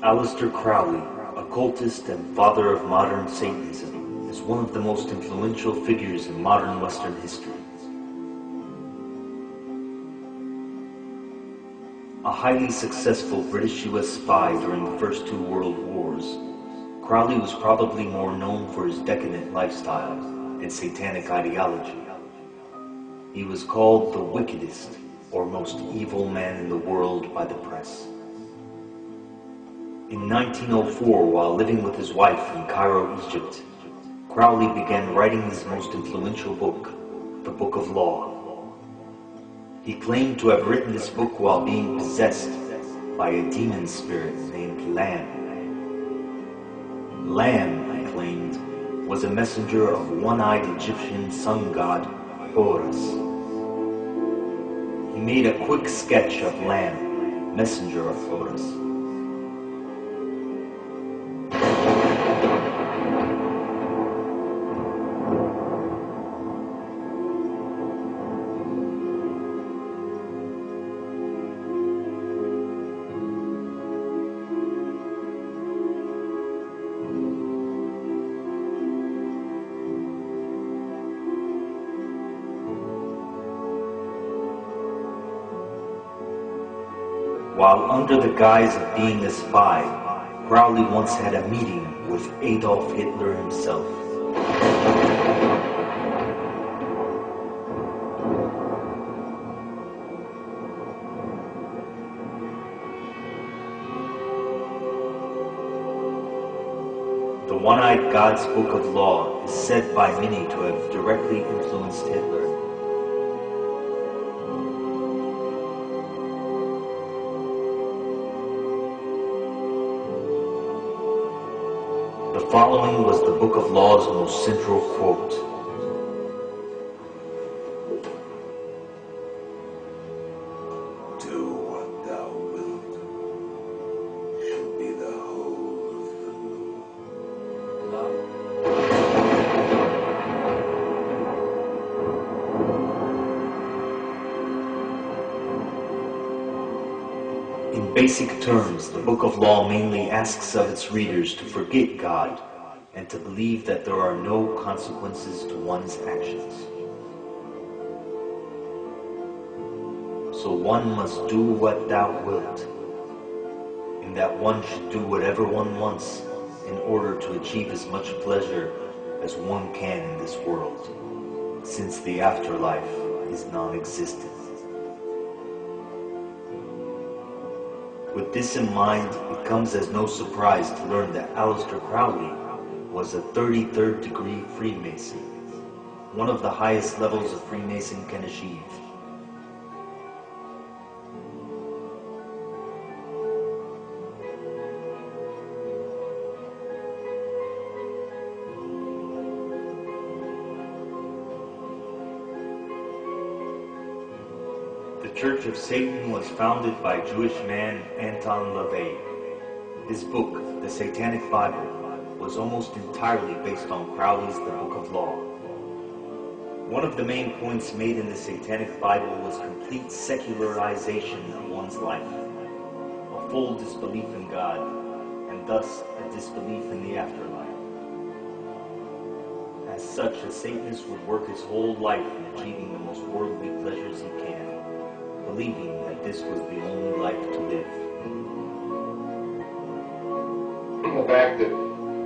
Aleister Crowley, occultist and father of modern Satanism, is one of the most influential figures in modern Western history. A highly successful British U.S. spy during the first two world wars, Crowley was probably more known for his decadent lifestyle and satanic ideology. He was called the wickedest or most evil man in the world by the press. In 1904, while living with his wife in Cairo, Egypt, Crowley began writing his most influential book, the Book of Law. He claimed to have written this book while being possessed by a demon spirit named Lam. Lam, he claimed, was a messenger of one-eyed Egyptian sun god Horus. He made a quick sketch of Lam, messenger of Horus. While under the guise of being a spy, Crowley once had a meeting with Adolf Hitler himself. The One-Eyed God's Book of Law is said by many to have directly influenced Hitler. The following was the Book of Law's most central quote. Do what thou wilt, shall be the whole of the law. In basic terms, the Book of Law mainly asks of its readers to forget God and to believe that there are no consequences to one's actions. So one must do what thou wilt, and that one should do whatever one wants in order to achieve as much pleasure as one can in this world, since the afterlife is non-existent. With this in mind, it comes as no surprise to learn that Aleister Crowley was a 33rd degree Freemason, one of the highest levels a Freemason can achieve. The Church of Satan was founded by Jewish man Anton LaVey. His book, The Satanic Bible, was almost entirely based on Crowley's The Book of Law. One of the main points made in the Satanic Bible was complete secularization of one's life, a full disbelief in God, and thus a disbelief in the afterlife. As such, a Satanist would work his whole life in achieving the most worldly pleasures he can, believing that this was the only life to live. The fact that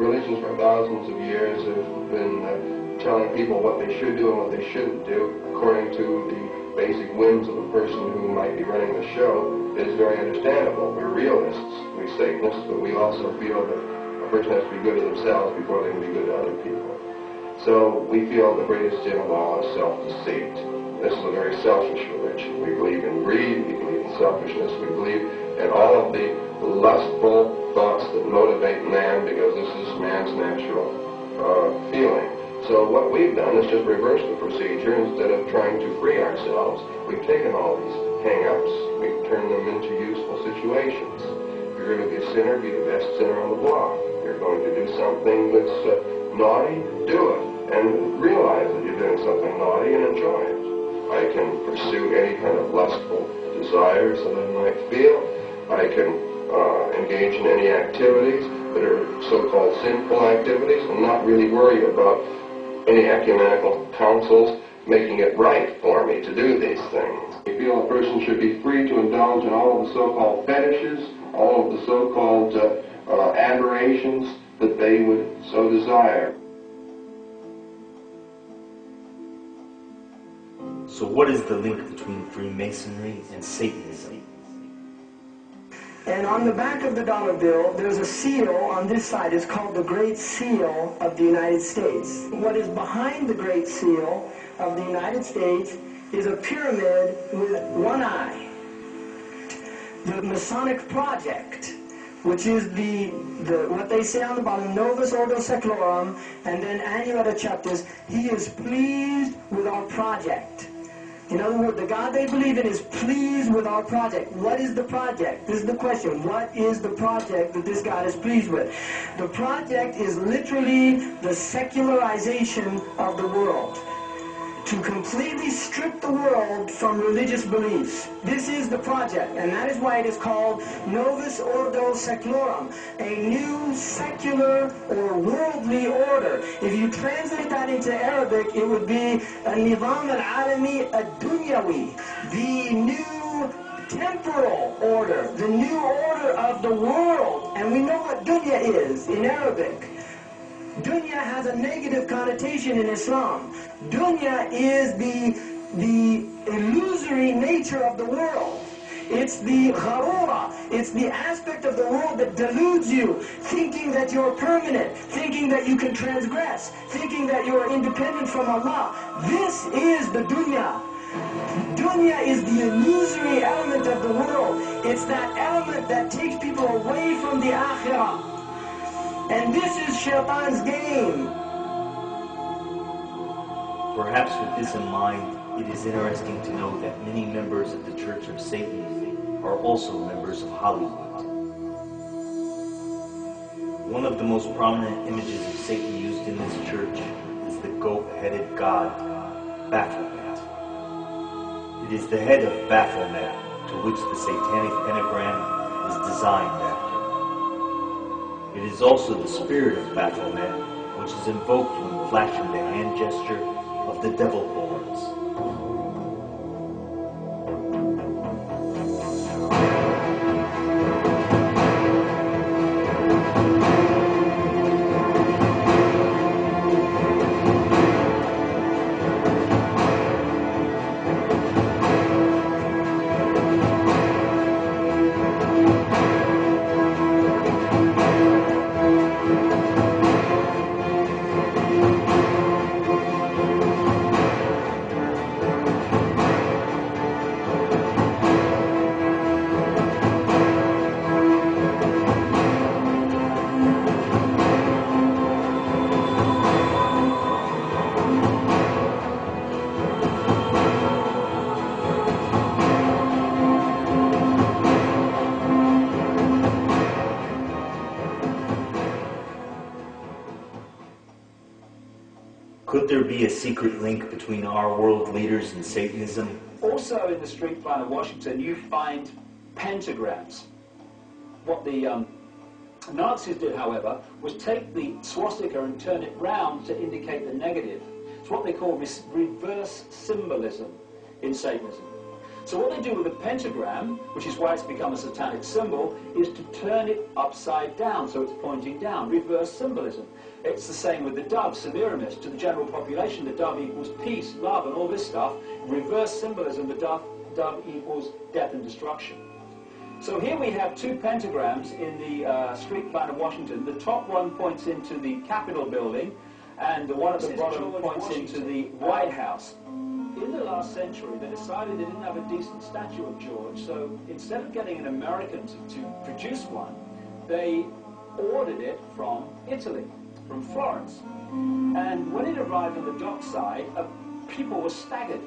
religions for thousands of years have been telling people what they should do and what they shouldn't do according to the basic whims of the person who might be running the show is very understandable. We're realists, we Satanists, but we also feel that a person has to be good to themselves before they can be good to other people. So we feel the greatest sin of all is self-deceit. This is a very selfish religion. We believe in greed, we believe in selfishness, we believe in all of the lustful thoughts that motivate man, because this is man's natural feeling. So what we've done is just reverse the procedure. Instead of trying to free ourselves, we've taken all these hang-ups, we've turned them into useful situations. If you're going to be a sinner, be the best sinner on the block. If you're going to do something that's naughty, do it. And realize that you're doing something naughty and enjoy it. I can pursue any kind of lustful desires that I might feel. I can engage in any activities that are so-called sinful activities and not really worry about any ecumenical councils making it right for me to do these things. We feel a person should be free to indulge in all of the so-called fetishes, all of the so-called aberrations that they would so desire. So what is the link between Freemasonry and Satanism? And on the back of the dollar bill, there's a seal on this side. It's called the Great Seal of the United States. What is behind the Great Seal of the United States is a pyramid with one eye. The Masonic Project, which is what they say on the bottom, Novus Ordo Seclorum, and then Annuata Chapters, he is pleased with our project. In other words, the God they believe in is pleased with our project. What is the project? This is the question. What is the project that this God is pleased with? The project is literally the secularization of the world. To completely strip the world from religious beliefs. This is the project, and that is why it is called Novus Ordo Seclorum, a new secular or worldly order. If you translate that into Arabic, it would be a Nizam al-Alami ad-Dunyawi, the new temporal order, the new order of the world. And we know what dunya is in Arabic. Dunya has a negative connotation in Islam. Dunya is the illusory nature of the world. It's the gharura. It's the aspect of the world that deludes you, thinking that you're permanent, thinking that you can transgress, thinking that you're independent from Allah. This is the dunya. Dunya is the illusory element of the world. It's that element that takes people away from the akhirah. And this is Shaitan's game. Perhaps with this in mind, it is interesting to know that many members of the Church of Satan are also members of Hollywood. One of the most prominent images of Satan used in this church is the goat-headed god, Baphomet. It is the head of Baphomet to which the satanic pentagram is designed after. It is also the spirit of Baphomet, which is invoked when flashing the hand gesture of the devil horns. Could there be a secret link between our world leaders and Satanism? Also in the street plan of Washington, you find pentagrams. What the Nazis did, however, was take the swastika and turn it round to indicate the negative. It's what they call reverse symbolism in Satanism. So what they do with the pentagram, which is why it's become a satanic symbol, is to turn it upside down, so it's pointing down, reverse symbolism. It's the same with the dove, Semiramis. To the general population, the dove equals peace, love, and all this stuff. Reverse symbolism, the dove equals death and destruction. So here we have two pentagrams in the street plan of Washington. The top one points into the Capitol building, and the one at the bottom points into the White House. In the last century, they decided they didn't have a decent statue of George, so instead of getting an American to produce one, they ordered it from Italy, from Florence. And when it arrived on the dockside, people were staggered,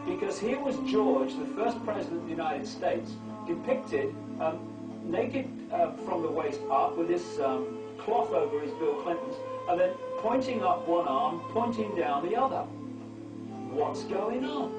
because here was George, the first president of the United States, depicted naked from the waist up with this cloth over his Bill Clinton's, and then pointing up one arm, pointing down the other. What's going on?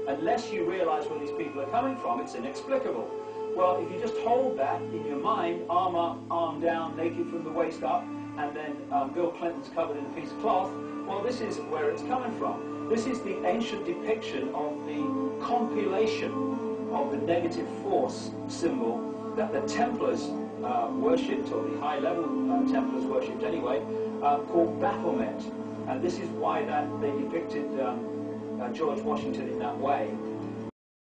Unless you realize where these people are coming from, it's inexplicable. Well, if you just hold that in your mind, arm up, arm down, naked from the waist up, and then Bill Clinton's covered in a piece of cloth, well, this is where it's coming from. This is the ancient depiction of the compilation of the negative force symbol that the Templars worshipped, or the high-level Templars worshipped anyway, called Baphomet. And this is why that they depicted George Washington in that way.